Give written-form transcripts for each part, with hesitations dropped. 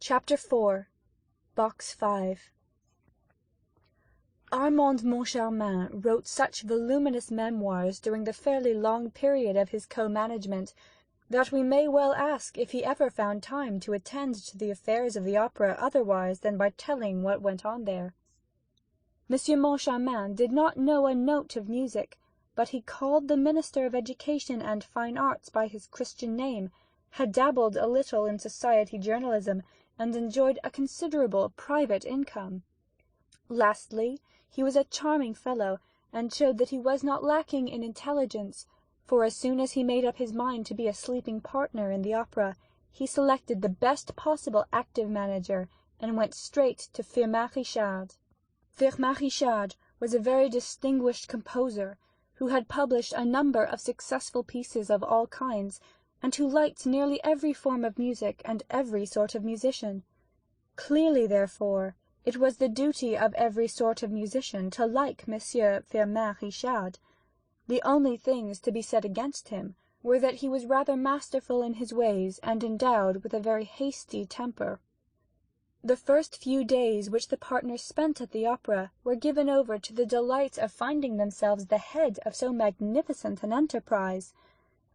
Chapter 4 Box 5 Armand Moncharmin wrote such voluminous memoirs during the fairly long period of his co-management that we may well ask if he ever found time to attend to the affairs of the opera otherwise than by telling what went on there. M. Moncharmin did not know a note of music, but he called the Minister of Education and Fine Arts by his Christian name, had dabbled a little in society journalism, and enjoyed a considerable private income. Lastly, he was a charming fellow, and showed that he was not lacking in intelligence, for as soon as he made up his mind to be a sleeping partner in the opera, he selected the best possible active manager, and went straight to Firmin Richard. Firmin Richard was a very distinguished composer, who had published a number of successful pieces of all kinds, and who liked nearly every form of music and every sort of musician. Clearly, therefore, it was the duty of every sort of musician to like Monsieur Firmin Richard. The only things to be said against him were that he was rather masterful in his ways and endowed with a very hasty temper. The first few days which the partners spent at the opera were given over to the delight of finding themselves the head of so magnificent an enterprise,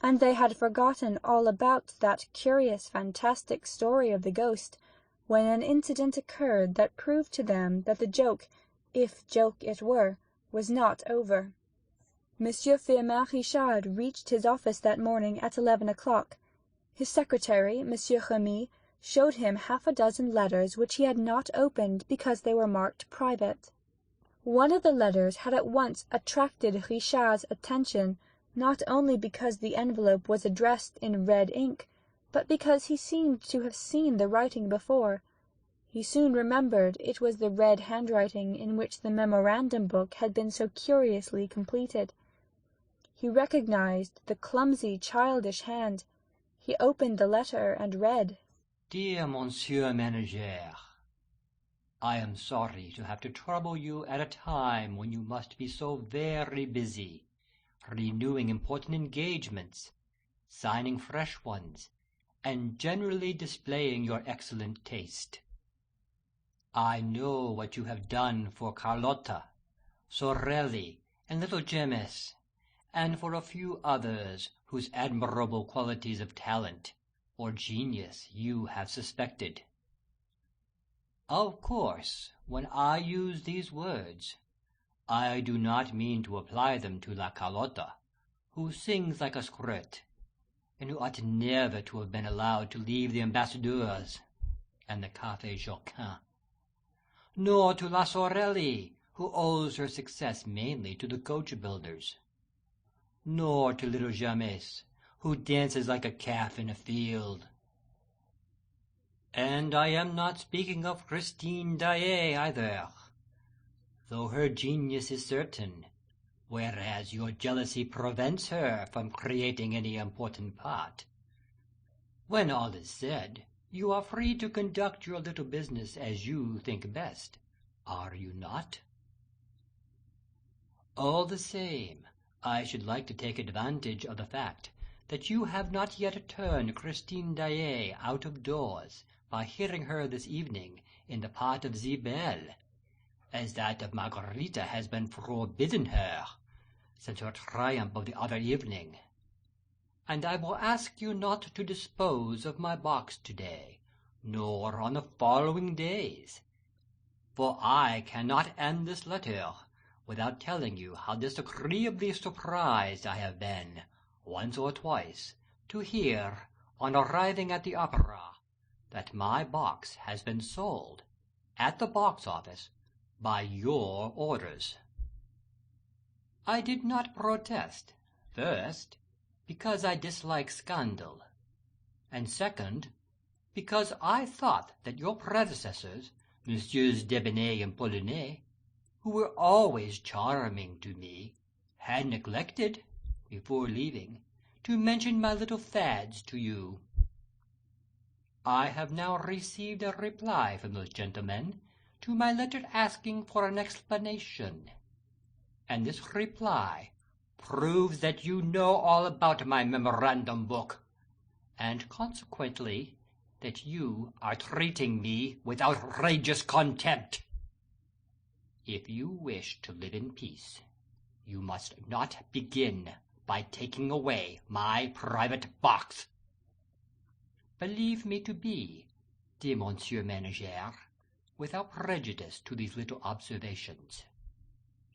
and they had forgotten all about that curious fantastic story of the ghost, when an incident occurred that proved to them that the joke, if joke it were, was not over. Monsieur Firmin Richard reached his office that morning at 11 o'clock. His secretary, Monsieur Remy, showed him half a dozen letters which he had not opened because they were marked private. One of the letters had at once attracted Richard's attention, not only because the envelope was addressed in red ink, but because he seemed to have seen the writing before. He soon remembered it was the red handwriting in which the memorandum book had been so curiously completed. He recognized the clumsy, childish hand. He opened the letter and read, Dear Monsieur Manager, I am sorry to have to trouble you at a time when you must be so very busy, renewing important engagements, signing fresh ones, and generally displaying your excellent taste. I know what you have done for Carlotta, Sorelli, and little Gemmes, and for a few others whose admirable qualities of talent or genius you have suspected. Of course, when I use these words, I do not mean to apply them to La Carlotta, who sings like a squirt, and who ought never to have been allowed to leave the Ambassadeurs and the Café Joquin, nor to La Sorelli, who owes her success mainly to the coach-builders, nor to little Gemmes, who dances like a calf in a field. And I am not speaking of Christine Daae either, though her genius is certain, whereas your jealousy prevents her from creating any important part. When all is said, you are free to conduct your little business as you think best, are you not? All the same, I should like to take advantage of the fact that you have not yet turned Christine Daae out of doors by hearing her this evening in the part of the Belle, as that of Margarita has been forbidden her since her triumph of the other evening. And I will ask you not to dispose of my box to-day, nor on the following days, for I cannot end this letter without telling you how disagreeably surprised I have been, once or twice, to hear, on arriving at the opera, that my box has been sold, at the box office, by your orders. I did not protest, first, because I dislike scandal, and second, because I thought that your predecessors, Messieurs Debenay and Polonais, who were always charming to me, had neglected, before leaving, to mention my little fads to you. I have now received a reply from those gentlemen to my letter asking for an explanation, and this reply proves that you know all about my memorandum book, and consequently that you are treating me with outrageous contempt. If you wish to live in peace, you must not begin by taking away my private box. Believe me to be, dear Monsieur Manager, without prejudice to these little observations,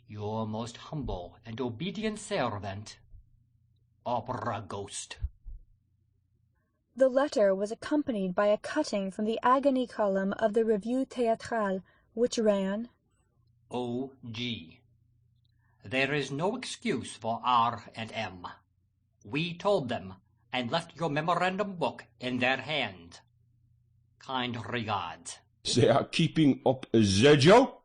your most humble and obedient servant, Opera Ghost. The letter was accompanied by a cutting from the agony column of the Revue Théâtrale, which ran, O.G. There is no excuse for R and M. We told them, and left your memorandum book in their hands. Kind regards. They are keeping up the joke?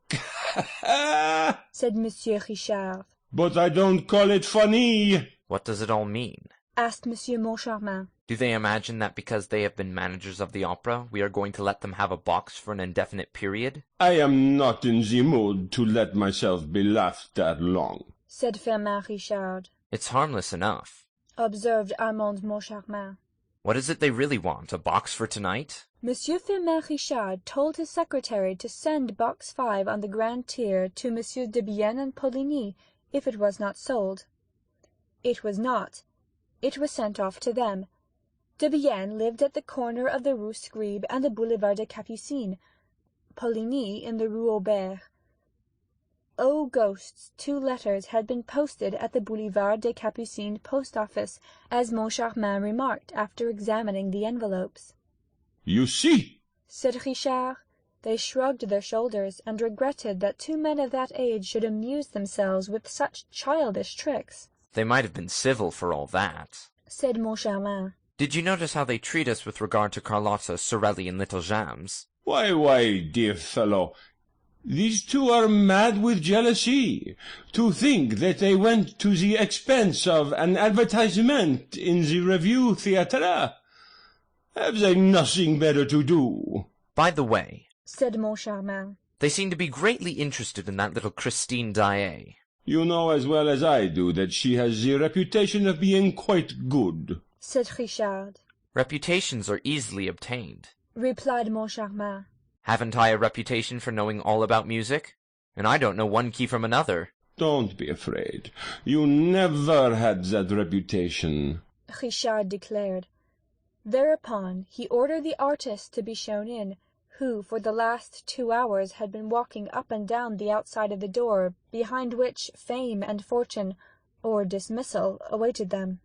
said Monsieur Richard. But I don't call it funny. What does it all mean? Asked Monsieur Moncharmin. Do they imagine that because they have been managers of the opera, we are going to let them have a box for an indefinite period? I am not in the mood to let myself be laughed at long, said Firmin Richard. It's harmless enough, observed Armand Moncharmin. What is it they really want, a box for tonight? Monsieur Firmin Richard told his secretary to send box 5 on the grand tier to Messieurs de Bienne and Poligny, if it was not sold. It was not. It was sent off to them. De Bienne lived at the corner of the Rue Scribe and the Boulevard des Capucines, Poligny in the Rue Aubert. O Ghost's 2 letters had been posted at the Boulevard des Capucines post office, as Moncharmin remarked after examining the envelopes. You see, said Richard. They shrugged their shoulders, and regretted that 2 men of that age should amuse themselves with such childish tricks. They might have been civil for all that, said Moncharmin. Did you notice how they treat us with regard to Carlotta, Sorelli, and little Jams? Why, dear fellow, these 2 are mad with jealousy. To think that they went to the expense of an advertisement in the Revue Théâtrale. Have they nothing better to do? By the way, said Moncharmin, they seem to be greatly interested in that little Christine Daae. You know as well as I do that she has the reputation of being quite good, said Richard. Reputations are easily obtained, replied Moncharmin. Haven't I a reputation for knowing all about music? And I don't know one key from another. Don't be afraid. You never had that reputation, Richard declared. Thereupon he ordered the artist to be shown in, who for the last 2 hours had been walking up and down the outside of the door, behind which fame and fortune, or dismissal, awaited them.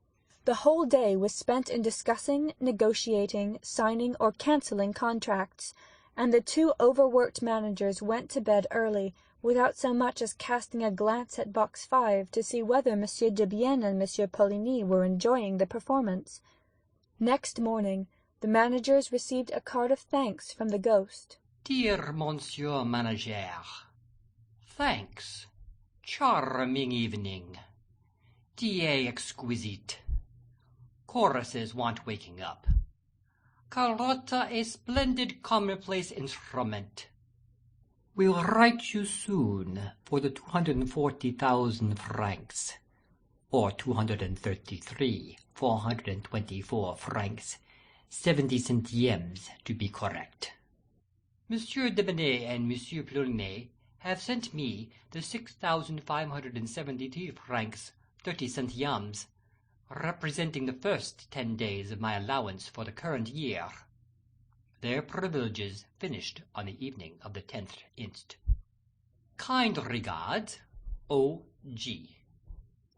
The whole day was spent in discussing, negotiating, signing, or cancelling contracts, and the 2 overworked managers went to bed early, without so much as casting a glance at box 5 to see whether Monsieur de Bienne and Monsieur Poligny were enjoying the performance. Next morning the managers received a card of thanks from the Ghost. Dear Monsieur Manager, thanks. Charming evening. Die exquisite. Choruses want waking up. Carlotta a splendid commonplace instrument. We'll write you soon for the 240,000 francs, or 233,424 francs, 70 centimes to be correct. Monsieur de Bienne and Monsieur Poligny have sent me the 6,573 francs, 30 centimes, representing the first 10 days of my allowance for the current year. Their privileges finished on the evening of the 10th inst. Kind regards, O.G.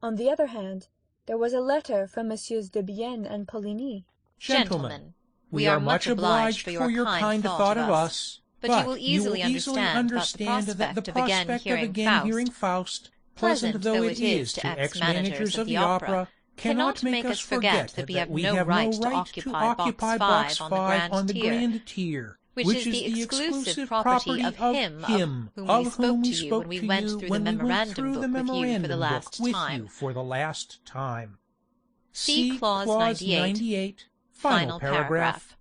On the other hand, there was a letter from Messieurs de Bienne and Poligny. Gentlemen, we are much obliged for your kind thought of us, but you will easily understand that the prospect of again hearing Faust, pleasant though it is to ex-managers of the opera, cannot make us forget that we have no right to occupy box 5 on the grand tier, which is the exclusive property of him of whom we spoke to you when we went through the memorandum book with you for the last time. See Clause 98, final paragraph.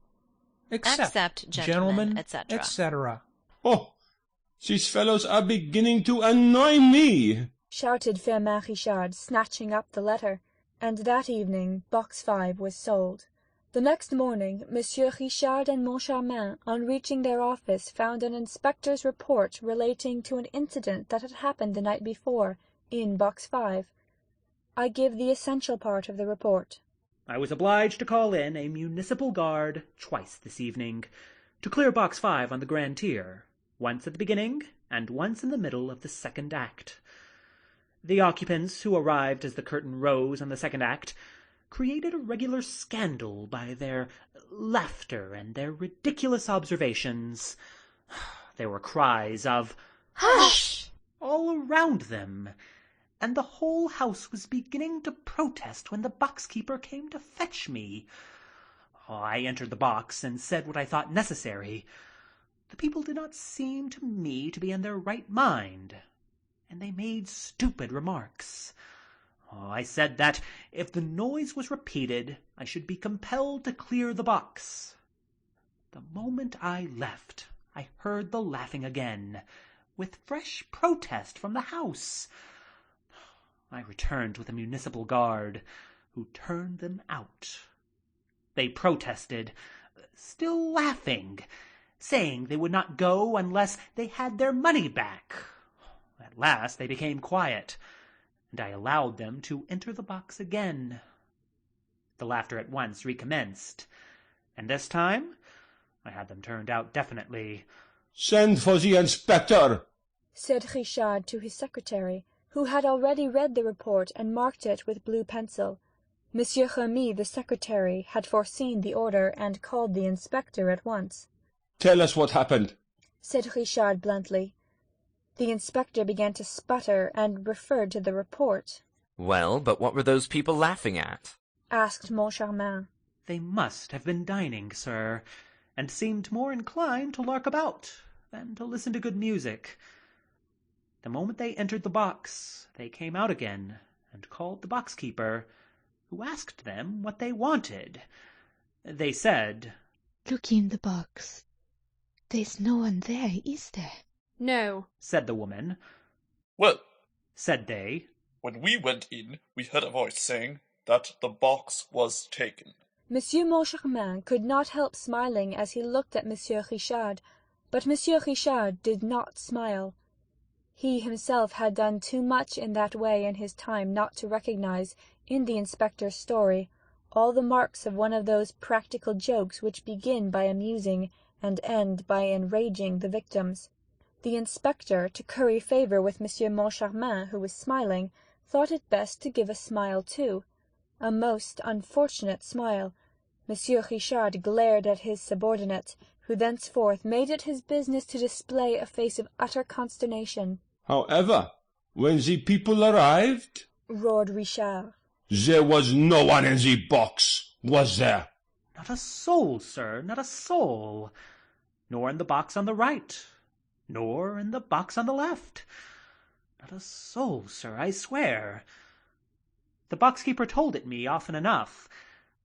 Accept, gentlemen, etc. Oh, these fellows are beginning to annoy me, shouted Firmin Richard, snatching up the letter. And that evening box 5 was sold. The next morning, Monsieur Richard and Moncharmin, on reaching their office, found an inspector's report relating to an incident that had happened the night before, in Box 5. I give the essential part of the report. I was obliged to call in a municipal guard twice this evening, to clear Box 5 on the grand tier, once at the beginning and once in the middle of the second act. The occupants who arrived as the curtain rose on the second act created a regular scandal by their laughter and their ridiculous observations. There were cries of "Hush!" all around them, and the whole house was beginning to protest when the box-keeper came to fetch me. I entered the box and said what I thought necessary. The people did not seem to me to be in their right mind, and they made stupid remarks. I said that if the noise was repeated, I should be compelled to clear the box. The moment I left, I heard the laughing again, with fresh protest from the house. I returned with a municipal guard, who turned them out. They protested, still laughing, saying they would not go unless they had their money back. At last they became quiet, and I allowed them to enter the box again. The laughter at once recommenced, and this time I had them turned out definitely. "Send for the inspector," said Richard to his secretary, who had already read the report and marked it with blue pencil. Monsieur Remy, the secretary, had foreseen the order and called the inspector at once. "Tell us what happened," said Richard bluntly. The inspector began to sputter and referred to the report. "Well, but what were those people laughing at?" asked Moncharmin. They must have been dining, sir, and seemed more inclined to lark about than to listen to good music. The moment they entered the box, they came out again and called the box-keeper, who asked them what they wanted. They said, "Look in the box. There's no one there, is there?" "No," said the woman. "Well," said they, "when we went in, we heard a voice saying that the box was taken." Monsieur Moncharmin could not help smiling as he looked at Monsieur Richard, but Monsieur Richard did not smile. He himself had done too much in that way in his time not to recognize, in the inspector's story, all the marks of one of those practical jokes which begin by amusing and end by enraging the victims. The inspector, to curry favour with Monsieur Moncharmin, who was smiling, thought it best to give a smile too. A most unfortunate smile. Monsieur Richard glared at his subordinate, who thenceforth made it his business to display a face of utter consternation. "However, when the people arrived," roared Richard, "there was no one in the box, was there?" "Not a soul, sir, not a soul. Nor in the box on the right, nor in the box on the left. Not a soul, sir, I swear. The box-keeper told it me often enough,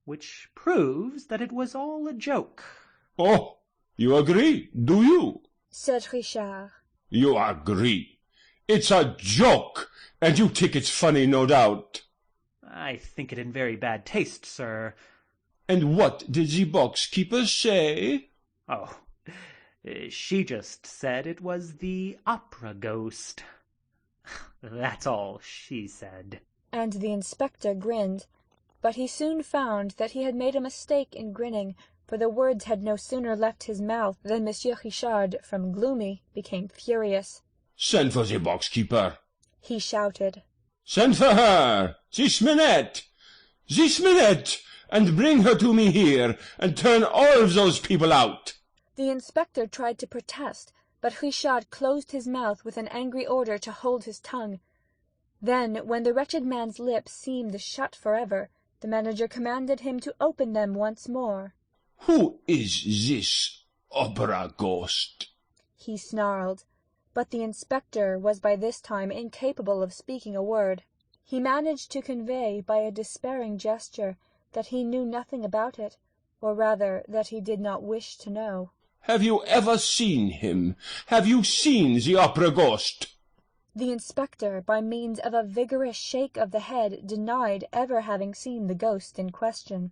which proves that it was all a joke." "Oh, you agree, do you?" said Richard. "You agree. It's a joke, and you think it's funny, no doubt." "I think it in very bad taste, sir." "And what did the box-keeper say?" "Oh, she just said it was the opera ghost. That's all she said." And the inspector grinned, but he soon found that he had made a mistake in grinning, for the words had no sooner left his mouth than Monsieur Richard, from gloomy, became furious. "Send for the box-keeper," he shouted. "Send for her, this minute, and bring her to me here, and turn all of those people out." The inspector tried to protest, but Richard closed his mouth with an angry order to hold his tongue. Then, when the wretched man's lips seemed shut forever, the manager commanded him to open them once more. "Who is this opera ghost?" he snarled, but the inspector was by this time incapable of speaking a word. He managed to convey by a despairing gesture that he knew nothing about it, or rather that he did not wish to know. "Have you ever seen him? Have you seen the opera ghost?" The inspector, by means of a vigorous shake of the head, denied ever having seen the ghost in question.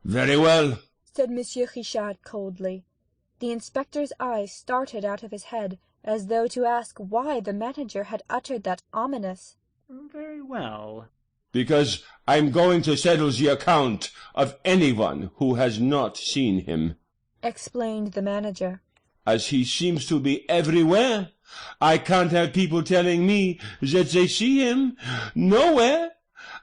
Very well, said Monsieur Richard coldly. The inspector's eyes started out of his head, as though to ask why the manager had uttered that ominous "Very well." because I'm going to settle the account of anyone who has not seen him, explained the manager. As he seems to be everywhere, I can't have people telling me that they see him nowhere.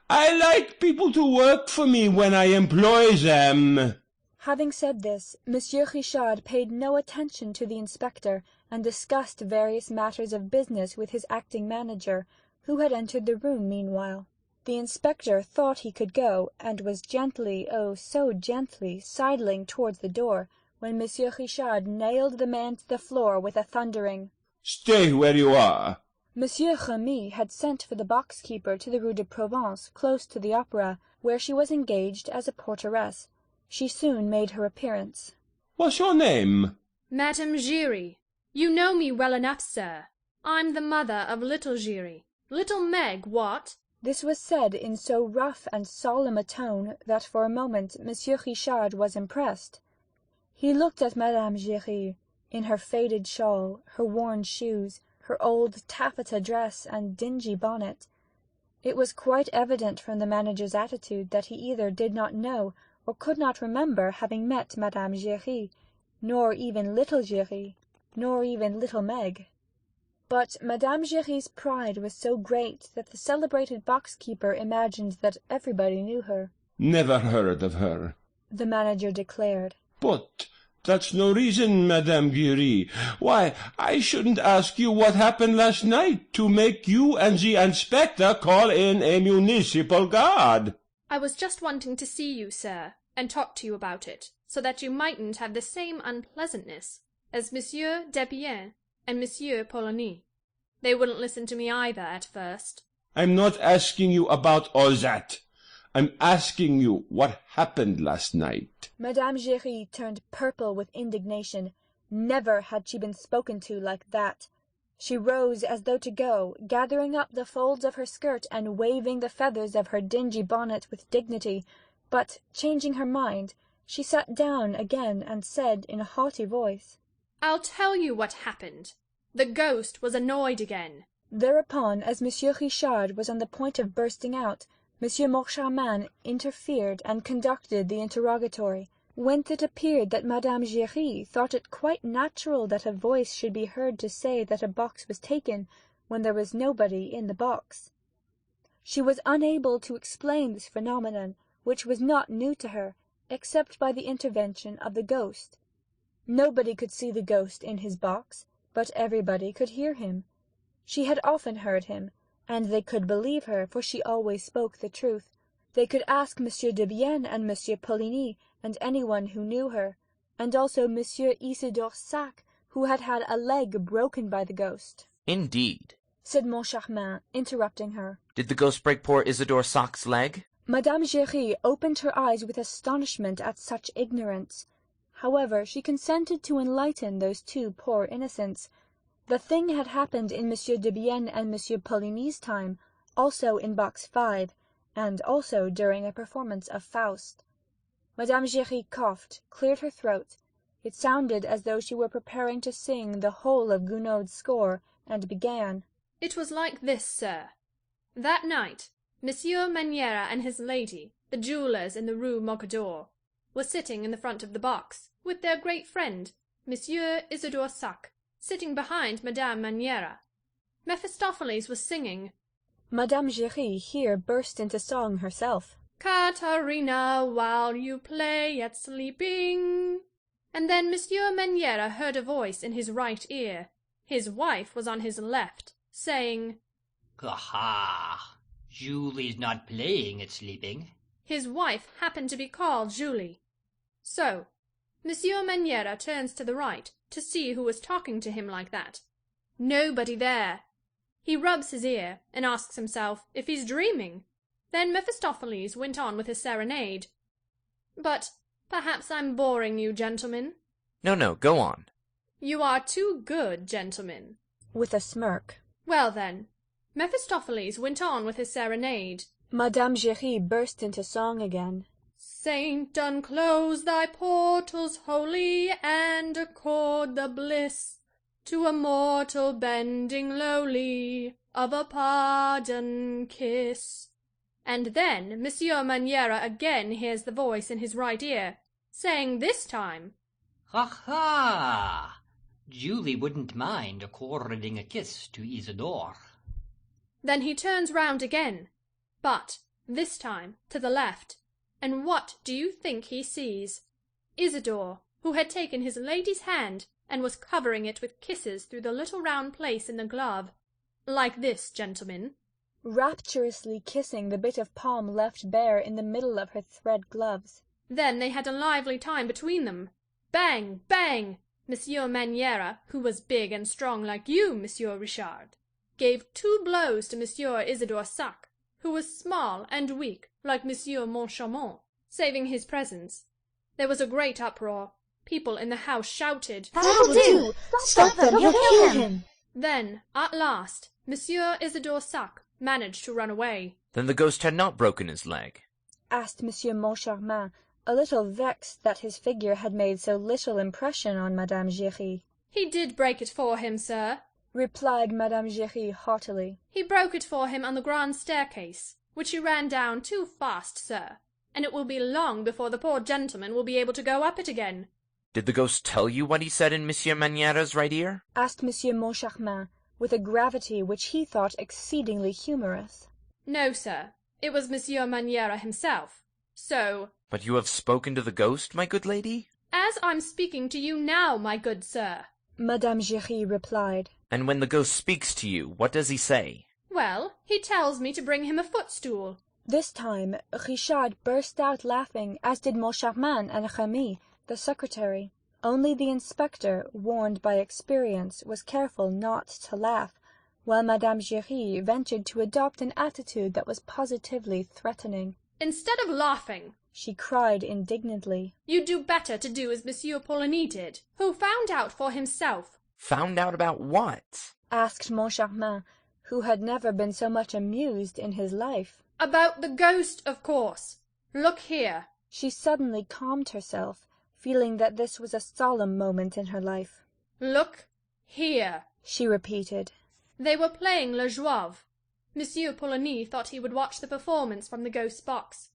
I like people to work for me when I employ them. Having said this, Monsieur Richard paid no attention to the inspector, and discussed various matters of business with his acting manager, who had entered the room meanwhile. The inspector thought he could go, and was gently, oh, so gently, sidling towards the door, when Monsieur Richard nailed the man to the floor with a thundering "Stay where you are." Monsieur Remy had sent for the box-keeper to the Rue de Provence, close to the Opera, where she was engaged as a porteress. She soon made her appearance. "What's your name?" "Madame Giry. You know me well enough, sir. I'm the mother of little Giry. Little Meg, what?" This was said in so rough and solemn a tone that for a moment Monsieur Richard was impressed. He looked at Madame Giry, in her faded shawl, her worn shoes, her old taffeta dress and dingy bonnet. It was quite evident from the manager's attitude that he either did not know or could not remember having met Madame Giry, nor even little Giry, nor even little Meg. But Madame Giry's pride was so great that the celebrated box-keeper imagined that everybody knew her. "Never heard of her," the manager declared. "But that's no reason, Madame Giry, why I shouldn't ask you what happened last night to make you and the inspector call in a municipal guard." "I was just wanting to see you, sir, and talk to you about it, so that you mightn't have the same unpleasantness as Monsieur Debienne and Monsieur Poligny. They wouldn't listen to me either at first." "I'm not asking you about all that. I'm asking you what happened last night." Madame Giry turned purple with indignation. Never had she been spoken to like that. She rose as though to go, gathering up the folds of her skirt and waving the feathers of her dingy bonnet with dignity, but, changing her mind, she sat down again and said in a haughty voice, "I'll tell you what happened. The ghost was annoyed again." Thereupon, as Monsieur Richard was on the point of bursting out, Monsieur Moncharmin interfered and conducted the interrogatory, whence it appeared that Madame Giry thought it quite natural that a voice should be heard to say that a box was taken, when there was nobody in the box. She was unable to explain this phenomenon, which was not new to her, except by the intervention of the ghost. Nobody could see the ghost in his box, but everybody could hear him. She had often heard him, and they could believe her, for she always spoke the truth. They could ask Monsieur Debienne and Monsieur Poligny, and anyone who knew her, and also Monsieur Isidore Sac, who had had a leg broken by the ghost. "Indeed," said Moncharmin, interrupting her. "Did the ghost break poor Isidore Sac's leg?" Madame Giry opened her eyes with astonishment at such ignorance. However, she consented to enlighten those two poor innocents. The thing had happened in Monsieur Debienne and Monsieur Poligny's time, also in box 5, and also during a performance of Faust. Madame Giry coughed, cleared her throat. It sounded as though she were preparing to sing the whole of Gounod's score, and began. "It was like this, sir. That night, Monsieur Maniera and his lady, the jewellers in the Rue Mocador, were sitting in the front of the box, with their great friend, Monsieur Isidore Sac, sitting behind Madame Maniera. Mephistopheles was singing." Madame Giry here burst into song herself. "Catarina, while you play at sleeping." And then Monsieur Maniera heard a voice in his right ear. His wife was on his left, saying, "Aha! Julie's not playing at sleeping." His wife happened to be called Julie. So, Monsieur Maniera turns to the right to see who was talking to him like that. Nobody there. He rubs his ear, and asks himself if he's dreaming. Then Mephistopheles went on with his serenade. But perhaps I'm boring you, gentlemen. No, go on. You are too good, gentlemen. With a smirk. Well then, Mephistopheles went on with his serenade. Madame Giry burst into song again. Saint, unclose thy portals holy, and accord the bliss to a mortal bending lowly of a pardon kiss. And then Monsieur Maniera again hears the voice in his right ear, saying this time, Ha ha! Julie wouldn't mind according a kiss to Isidore. Then he turns round again, but this time to the left, and what do you think he sees? Isidore, who had taken his lady's hand and was covering it with kisses through the little round place in the glove, like this, gentlemen, rapturously kissing the bit of palm left bare in the middle of her thread gloves. Then they had a lively time between them. Bang, bang! Monsieur Maniera, who was big and strong like you, Monsieur Richard, gave 2 blows to Monsieur Isidore Sac, who was small and weak like Monsieur Moncharmont, saving his presence. There was a great uproar. People in the house shouted, That'll do! Stop them! He'll kill him! Then, at last, Monsieur Isidore Sac managed to run away. Then the ghost had not broken his leg? Asked Monsieur Moncharmin, a little vexed that his figure had made so little impression on Madame Giry. He did break it for him, sir, replied Madame Giry haughtily. He broke it for him on the grand staircase, which he ran down too fast, sir, and it will be long before the poor gentleman will be able to go up it again. Did the ghost tell you what he said in Monsieur Maniera's right ear? Asked Monsieur Moncharmin, with a gravity which he thought exceedingly humorous. No, sir, it was Monsieur Maniera himself, so— But you have spoken to the ghost, my good lady? As I'm speaking to you now, my good sir, Madame Giry replied. And when the ghost speaks to you, what does he say? Well, he tells me to bring him a footstool. This time Richard burst out laughing, as did Moncharmin and Remy, the secretary. Only the inspector, warned by experience, was careful not to laugh, while Madame Giry ventured to adopt an attitude that was positively threatening. Instead of laughing, she cried indignantly, you'd do better to do as Monsieur Poligny did, who found out for himself. Found out about what? Asked Moncharmin, who had never been so much amused in his life. About the ghost, of course. Look here. She suddenly calmed herself, feeling that this was a solemn moment in her life. Look here, she repeated. They were playing Le Jouve. Monsieur Poligny thought he would watch the performance from the ghost's box.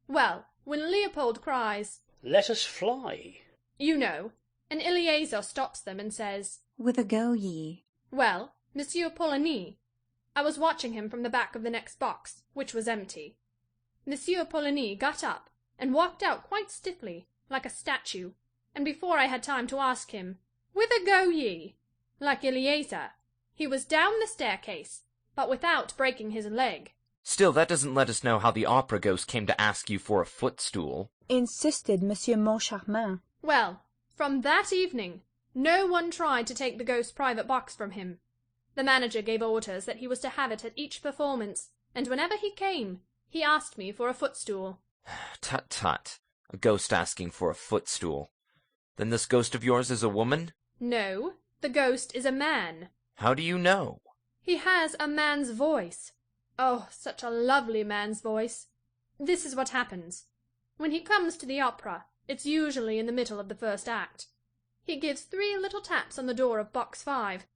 Well, when Leopold cries, "Let us fly," you know, and Eleazar stops them and says, "Whither go ye?" Well, Monsieur Poligny, I was watching him from the back of the next box, which was empty. Monsieur Poligny got up and walked out quite stiffly, like a statue, and before I had time to ask him, "Whither go ye?" like Eleazar, he was down the staircase, but without breaking his leg. Still, that doesn't let us know how the opera ghost came to ask you for a footstool, insisted Monsieur Moncharmin. Well, from that evening, no one tried to take the ghost's private box from him. The manager gave orders that he was to have it at each performance, and whenever he came, he asked me for a footstool. Tut tut, a ghost asking for a footstool. Then this ghost of yours is a woman? No, the ghost is a man. How do you know? He has a man's voice. Oh, such a lovely man's voice. This is what happens. When he comes to the opera, it's usually in the middle of the first act. He gives 3 little taps on the door of box 5.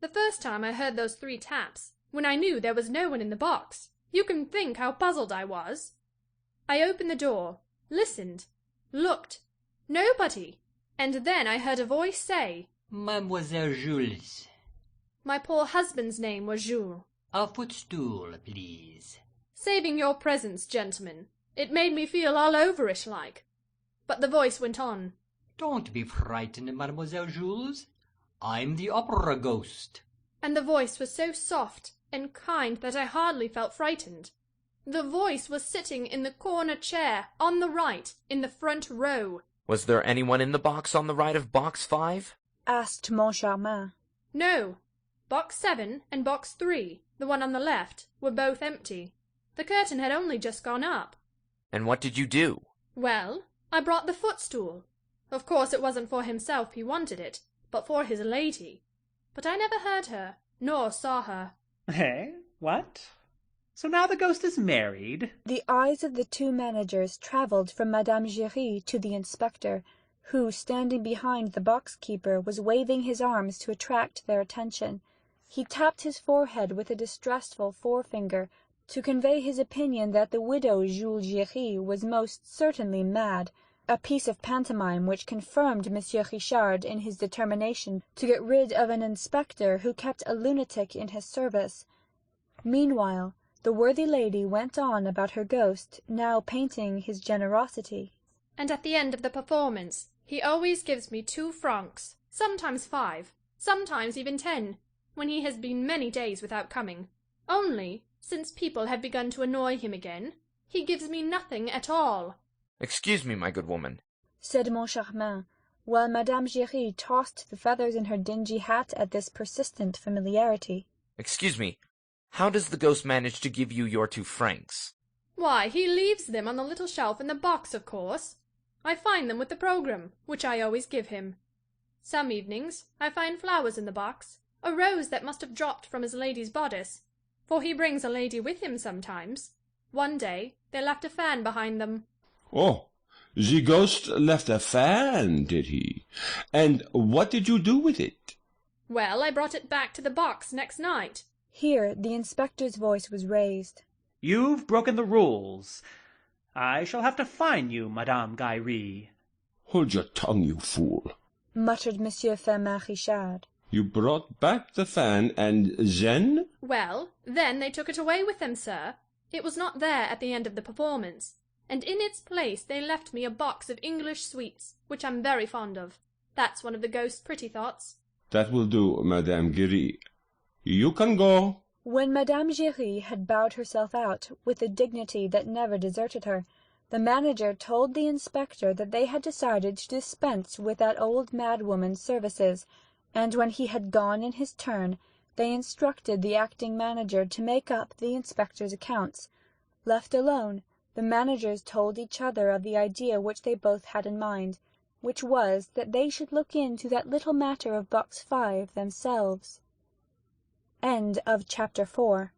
The first time I heard those 3 taps, when I knew there was no one in the box, you can think how puzzled I was. I opened the door, listened, looked, nobody, and then I heard a voice say, Mademoiselle Jules. My poor husband's name was Jules. A footstool, please. Saving your presence, gentlemen, it made me feel all overish like. But the voice went on. Don't be frightened, Mademoiselle Jules. I'm the opera ghost. And the voice was so soft and kind that I hardly felt frightened. The voice was sitting in the corner chair, on the right, in the front row. Was there anyone in the box on the right of box 5? Asked Moncharmin. No. Box 7 and box 3, the one on the left, were both empty. The curtain had only just gone up. And what did you do? Well, I brought the footstool. Of course it wasn't for himself he wanted it, but for his lady. But I never heard her, nor saw her. Eh? What? So now the ghost is married? The eyes of the two managers travelled from Madame Giry to the inspector, who, standing behind the box-keeper, was waving his arms to attract their attention. He tapped his forehead with a distressful forefinger, to convey his opinion that the widow Jules Giry was most certainly mad, a piece of pantomime which confirmed Monsieur Richard in his determination to get rid of an inspector who kept a lunatic in his service. Meanwhile, the worthy lady went on about her ghost, now painting his generosity. And at the end of the performance he always gives me 2 francs, sometimes 5, sometimes even 10, when he has been many days without coming. Only, since people have begun to annoy him again, he gives me nothing at all. Excuse me, my good woman, said Moncharmin, while Madame Giry tossed the feathers in her dingy hat at this persistent familiarity. Excuse me, how does the ghost manage to give you your 2 francs? Why, he leaves them on the little shelf in the box, of course. I find them with the programme, which I always give him. Some evenings I find flowers in the box, a rose that must have dropped from his lady's bodice, for he brings a lady with him sometimes. One day they left a fan behind them. Oh, the ghost left a fan, did he? And what did you do with it? Well, I brought it back to the box next night. Here the inspector's voice was raised. You've broken the rules. I shall have to fine you, Madame Giry. Hold your tongue, you fool, muttered Monsieur Firmin Richard. You brought back the fan, and then? Well, then they took it away with them, sir. It was not there at the end of the performance, and in its place they left me a box of English sweets, which I'm very fond of. That's one of the ghost's pretty thoughts. That will do, Madame Giry. You can go. When Madame Giry had bowed herself out, with a dignity that never deserted her, the manager told the inspector that they had decided to dispense with that old madwoman's services, and when he had gone in his turn, they instructed the acting manager to make up the inspector's accounts. Left alone, the managers told each other of the idea which they both had in mind, which was that they should look into that little matter of box 5 themselves. End of chapter 4.